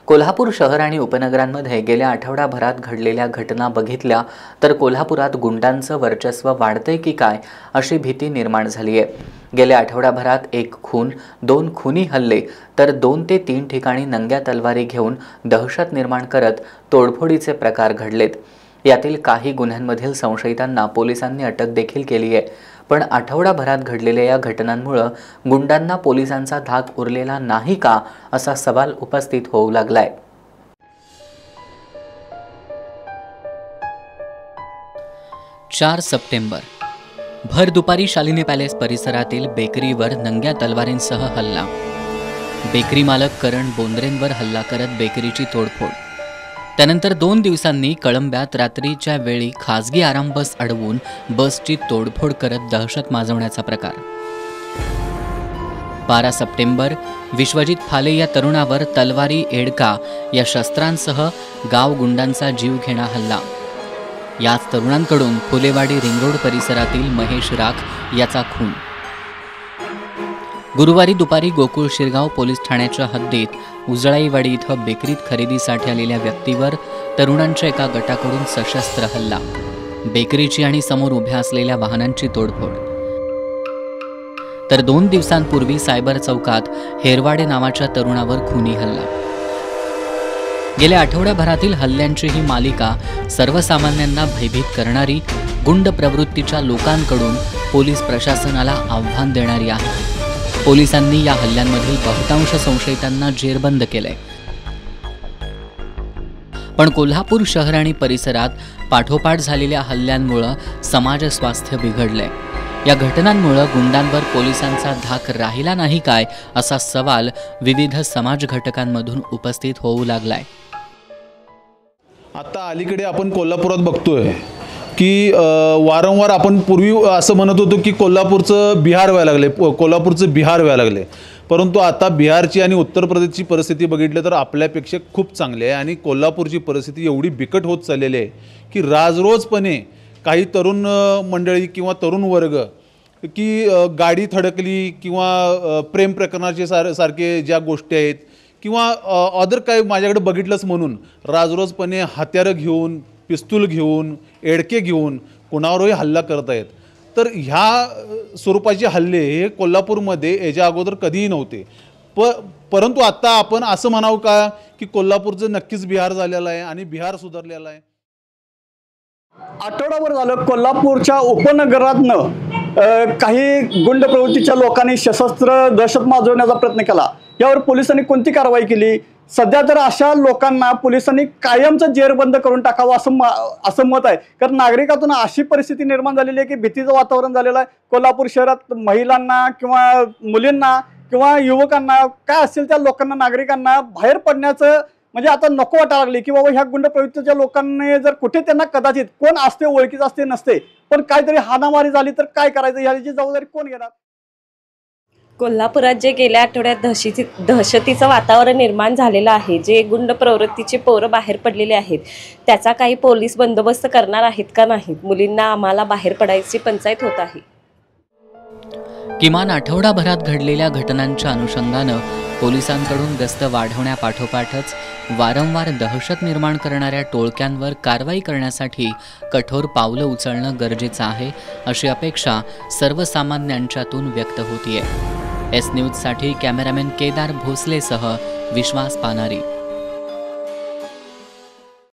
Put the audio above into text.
कोल्हापूर शहर आणि उपनगरांमध्ये गेल्या आठवडाभरात घडलेल्या घटना बघितल्या तर कोल्हापुरात गुंडांचं वर्चस्व वाढतंय की काय अशी भीती निर्माण झाली आहे। गेल्या आठवडाभरात एक खून, 2 खुनी हल्ले तर 2 ते 3 ठिकाणी नंग्या तलवारी घेऊन दहशत निर्माण करत तोडफोडीचे प्रकार घडलेत। यातील काही गुन्ह्यांमधील संशयितांना पोलिसांनी अटक देखील केली आहे। पण आठवडाभरात घडलेल्या या घटनांमुळे गुंडांना पोलिसांचा धाक उरलेला नाही का असा सवाल उपस्थित होऊ लागलाय। 4 सप्टेंबर भर दुपारी शालिनी पॅलेस परिसरातील बेकरीवर नंग्या तलवारींसह हल्ला। बेकरी मालक करण बोंद्रेंवर हल्ला करत बेकरीची तोडफोड। त्यानंतर 2 दिवसांनी कळंब्यात रात्रीच्या वेळी खासगी आराम बस अडवून बसची तोडफोड करत दहशत माजवण्याचा प्रकार। 12 सप्टेंबर विश्वजित फाले या तरुणावर तलवारी, एडका या शस्त्रांसह गाव गुंडांचा जीव घेणा हल्ला। याच तरुणांकडून फुलेवाडी रिंगरोड परिसरातील महेश राख याचा खून। गुरुवारी दुपारी गोकुळ शिरगाव पोलीस ठाण्याच्या हद्दीत उजळाईवाडी इथं बेकरीत खरेदीसाठी आलेल्या व्यक्तीवर तरुणांच्या एका गटाकडून सशस्त्र हल्ला। बेकरीची आणि समोर उभ्या असलेल्या वाहनांची तोडफोड। तर 2 दिवसांपूर्वी सायबर चौकात हेरवाडे नावाच्या तरुणावर खुनी हल्ला। गेल्या आठवड्याभरातील हल्ल्यांची ही मालिका सर्वसामान्यांना भयभीत करणारी, गुंड प्रवृत्तीच्या लोकांकडून पोलीस प्रशासनाला आव्हान देणारी आहे। पोलिसांनी या हल्ल्यांमधील बहुतांश संशयितांना जेरबंद केलंय। पण कोल्हापूर शहर आणि परिसरात पाठोपाठ झालेल्या हल्ल्यांमुळे समाज स्वास्थ्य बिघडलंय। या घटनांमुळे गुंडांवर पोलिसांचा धाक राहिला नाही काय असा सवाल विविध समाज घटकांमधून उपस्थित होऊ लागलाय। आता अलीकडे आपण कोल्हापुरात बघतोय की वारंवार आपण पूर्वी असं म्हणत होतो की कोल्हापूरचं बिहार व्हायला लागले, कोल्हापूरचं बिहार व्हायला लागले, परंतु आता बिहारची आणि उत्तर प्रदेशची परिस्थिती बघितली तर आपल्यापेक्षा खूप चांगली आहे। आणि कोल्हापूरची परिस्थिती एवढी बिकट होत चाललेली आहे की राजरोजपणे काही तरुण मंडळी किंवा तरुण वर्ग की गाडी थडकली किंवा प्रेम प्रकरणाचे सारखे ज्या गोष्टी आहेत किंवा अदर काही माझ्याकडे बघितलंच म्हणून राजरोजपणे हत्यारं घेऊन, पिस्तूल घेऊन, एडके घेऊन कोणावरही हल्ला करत आहेत। तर ह्या स्वरूपाचे हल्ले हे कोल्हापूरमध्ये याच्या अगोदर कधीही नव्हते। परंतु आता आपण असं म्हणावं का की कोल्हापूरचं नक्कीच बिहार झालेलं आहे आणि बिहार सुधारलेलं आहे। आठवडाभर झालं कोल्हापूरच्या उपनगरातनं काही गुंड प्रवृत्तीच्या लोकांनी सशस्त्र दहशत माजवण्याचा प्रयत्न केला। यावर पोलिसांनी कोणती कारवाई केली? सध्या तर अशा लोकांना पोलिसांनी कायमचं जेरबंद करून टाकावं असं मत आहे। कारण नागरिकातून अशी परिस्थिती निर्माण झालेली आहे की भीतीचं वातावरण झालेलं आहे। कोल्हापूर शहरात महिलांना किंवा मुलींना किंवा युवकांना काय असेल त्या लोकांना, नागरिकांना बाहेर पडण्याचं म्हणजे आता नको वाटायला लागले की बाबा ह्या गुंड प्रवृत्तीच्या लोकांनी जर कुठे त्यांना कदाचित कोण असते, ओळखीच असते नसते, पण काहीतरी हाणामारी झाली तर काय करायचं, याची जबाबदारी कोण घेणार? कोल्हापुरात जे गेल्या आठवड्यात दहशतीचं वातावरण निर्माण झालेलं आहे, जे गुंड प्रवृत्तीचे पोरं बाहेर पडलेले आहेत, त्याचा काही पोलीस बंदोबस्त करणार आहेत का नाहीत? मुलींना आम्हाला बाहेर पडायची पंचायत होत आहे। किमान आठवडाभरात घडलेल्या घटनांच्या अनुषंगानं पोलिसांकडून गस्त वाढवण्यापाठोपाठच वारंवार दहशत निर्माण करणाऱ्या टोळक्यांवर कारवाई करण्यासाठी कठोर पावलं उचलणं गरजेचं आहे, अशी अपेक्षा सर्वसामान्यांच्यातून व्यक्त होतीये। एस न्यूजसाठी कॅमेरामॅन केदार भोसलेसह विश्वास पानारी।